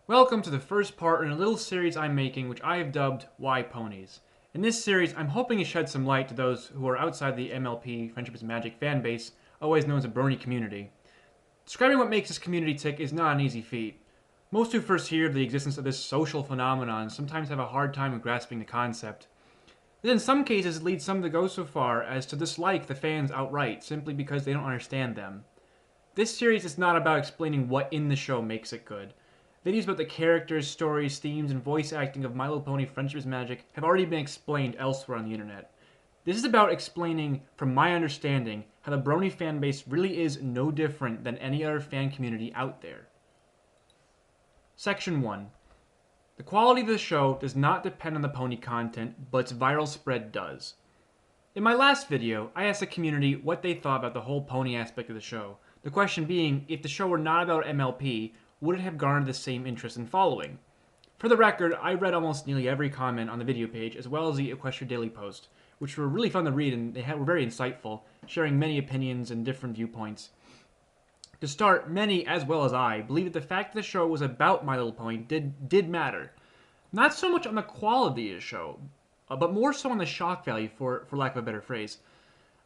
Welcome to the first part in a little series I'm making which I have dubbed Why Ponies. In this series, I'm hoping to shed some light to those who are outside the MLP Friendship is Magic fanbase, otherwise known as a Brony community. Describing what makes this community tick is not an easy feat. Most who first hear of the existence of this social phenomenon sometimes have a hard time grasping the concept. This in some cases leads some to go so far as to dislike the fans outright, simply because they don't understand them. This series is not about explaining what in the show makes it good. Videos about the characters, stories, themes, and voice acting of My Little Pony Friendship is Magic have already been explained elsewhere on the internet. This is about explaining, from my understanding, how the Brony fanbase really is no different than any other fan community out there. Section 1. The quality of the show does not depend on the pony content, but its viral spread does. In my last video, I asked the community what they thought about the whole pony aspect of the show. The question being, if the show were not about MLP, would it have garnered the same interest and following? For the record, I read almost nearly every comment on the video page, as well as the Equestria Daily post, which were really fun to read and were very insightful, sharing many opinions and different viewpoints. To start, many, as well as I, believe that the fact that the show was about My Little Pony did matter. Not so much on the quality of the show, but more so on the shock value, for lack of a better phrase.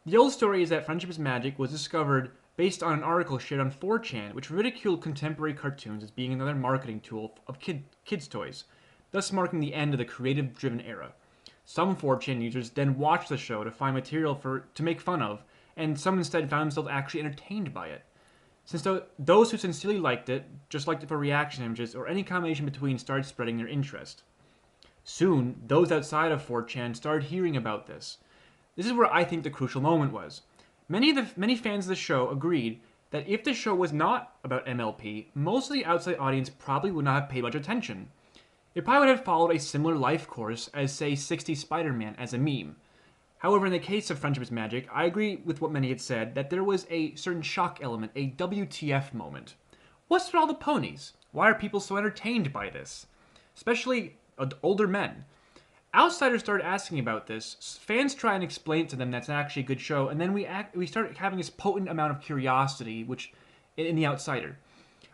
The old story is that Friendship is Magic was discovered based on an article shared on 4chan, which ridiculed contemporary cartoons as being another marketing tool of kids' toys, thus marking the end of the creative-driven era. Some 4chan users then watched the show to find material to make fun of, and some instead found themselves actually entertained by it. Since those who sincerely liked it, just liked it for reaction images, or any combination between, started spreading their interest. Soon, those outside of 4chan started hearing about this. This is where I think the crucial moment was. Many fans of the show agreed that if the show was not about MLP, most of the outside audience probably would not have paid much attention. It probably would have followed a similar life course as, say, 60 Spider-Man as a meme. However, in the case of Friendship is Magic, I agree with what many had said, that there was a certain shock element, a WTF moment. What's with all the ponies? Why are people so entertained by this? Especially older men. Outsiders started asking about this, fans try and explain it to them that's actually a good show, and then we start having this potent amount of curiosity which in the outsider.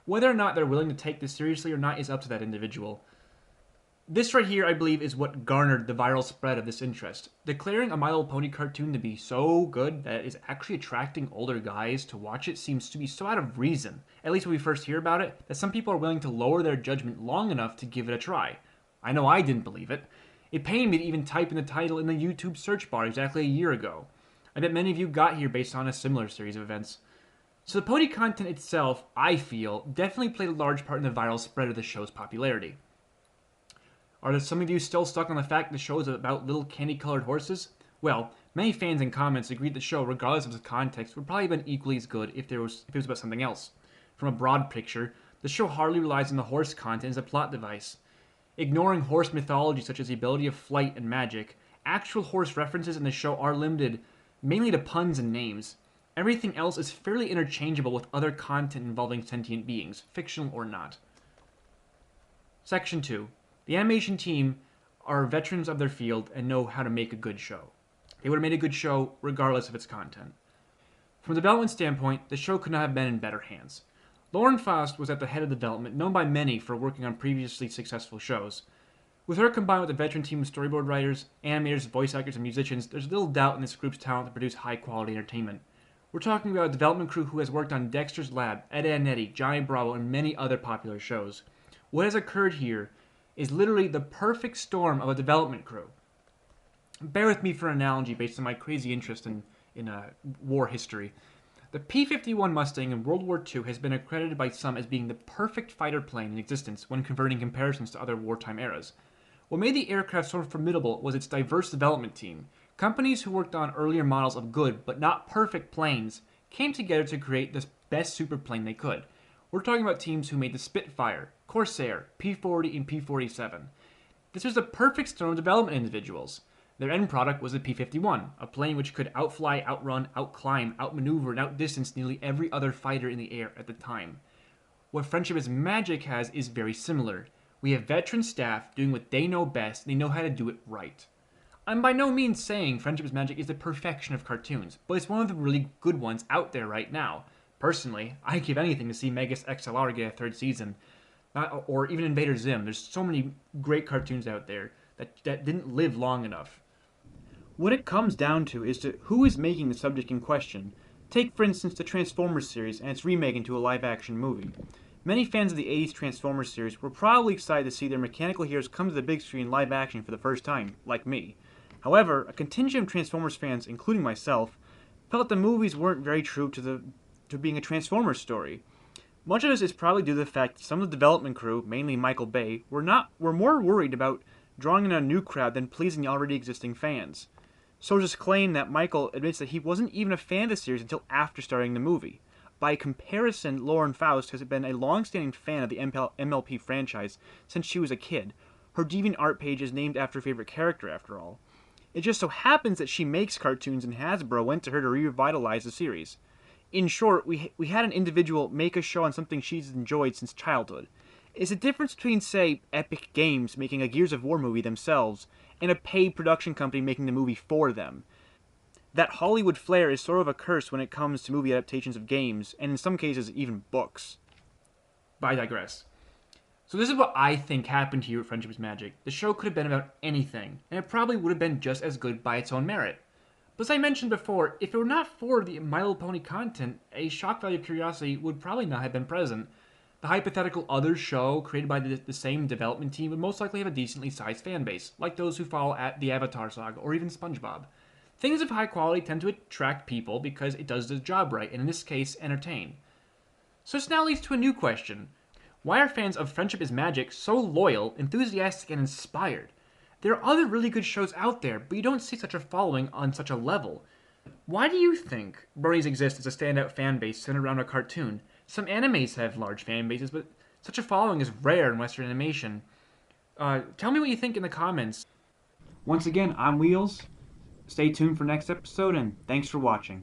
Whether or not they're willing to take this seriously or not is up to that individual. This right here, I believe, is what garnered the viral spread of this interest. Declaring a My Little Pony cartoon to be so good that it is actually attracting older guys to watch it seems to be so out of reason, at least when we first hear about it, that some people are willing to lower their judgment long enough to give it a try. I know I didn't believe it. It pained me to even type in the title in the YouTube search bar exactly a year ago. I bet many of you got here based on a similar series of events. So the pony content itself, I feel, definitely played a large part in the viral spread of the show's popularity. Are there some of you still stuck on the fact the show is about little candy-colored horses? Well, many fans and comments agreed the show, regardless of the context, would probably have been equally as good if it was about something else. From a broad picture, the show hardly relies on the horse content as a plot device. Ignoring horse mythology such as the ability of flight and magic, actual horse references in the show are limited mainly to puns and names. Everything else is fairly interchangeable with other content involving sentient beings, fictional or not. Section 2. The animation team are veterans of their field and know how to make a good show. They would have made a good show regardless of its content. From a development standpoint, the show could not have been in better hands. Lauren Faust was at the head of development, known by many for working on previously successful shows. With her combined with the veteran team of storyboard writers, animators, voice actors, and musicians, there's little doubt in this group's talent to produce high-quality entertainment. We're talking about a development crew who has worked on Dexter's Lab, Ed, Edd n Eddy, Johnny Bravo, and many other popular shows. What has occurred here is literally the perfect storm of a development crew. Bear with me for an analogy based on my crazy interest in war history. The P-51 Mustang in World War II has been accredited by some as being the perfect fighter plane in existence when converting comparisons to other wartime eras. What made the aircraft so formidable was its diverse development team. Companies who worked on earlier models of good but not perfect planes came together to create the best superplane they could. We're talking about teams who made the Spitfire, Corsair, P-40, and P-47. This was the perfect storm of development individuals. Their end product was the P-51, a plane which could outfly, outrun, outclimb, outmaneuver, and outdistance nearly every other fighter in the air at the time. What Friendship is Magic has is very similar. We have veteran staff doing what they know best, and they know how to do it right. I'm by no means saying Friendship is Magic is the perfection of cartoons, but it's one of the really good ones out there right now. Personally, I'd give anything to see Megas XLR get a third season. or even Invader Zim. There's so many great cartoons out there that didn't live long enough. What it comes down to is to who is making the subject in question. Take, for instance, the Transformers series and its remake into a live-action movie. Many fans of the 80s Transformers series were probably excited to see their mechanical heroes come to the big screen live action for the first time, like me. However, a contingent of Transformers fans, including myself, felt that the movies weren't very true to being a Transformers story. Much of this is probably due to the fact that some of the development crew, mainly Michael Bay, were more worried about drawing in a new crowd than pleasing the already existing fans. Sources claim that Michael admits that he wasn't even a fan of the series until after starting the movie. By comparison, Lauren Faust has been a long-standing fan of the MLP franchise since she was a kid. Her DeviantArt page is named after her favorite character, after all. It just so happens that she makes cartoons and Hasbro went to her to revitalize the series. In short, we had an individual make a show on something she's enjoyed since childhood. It's the difference between, say, Epic Games making a Gears of War movie themselves and a paid production company making the movie for them. That Hollywood flair is sort of a curse when it comes to movie adaptations of games, and in some cases, even books. But I digress. So this is what I think happened here at Friendship is Magic. The show could have been about anything, and it probably would have been just as good by its own merit. But as I mentioned before, if it were not for the My Little Pony content, a shock value of curiosity would probably not have been present. The hypothetical other show, created by the same development team, would most likely have a decently sized fan base, like those who follow the Avatar saga, or even SpongeBob. Things of high quality tend to attract people because it does the job right, and in this case, entertain. So this now leads to a new question. Why are fans of Friendship is Magic so loyal, enthusiastic, and inspired? There are other really good shows out there, but you don't see such a following on such a level. Why do you think Bronies exist as a standout fan base centered around a cartoon? Some animes have large fan bases, but such a following is rare in Western animation. Tell me what you think in the comments. Once again, I'm Wheels. Stay tuned for next episode, and thanks for watching.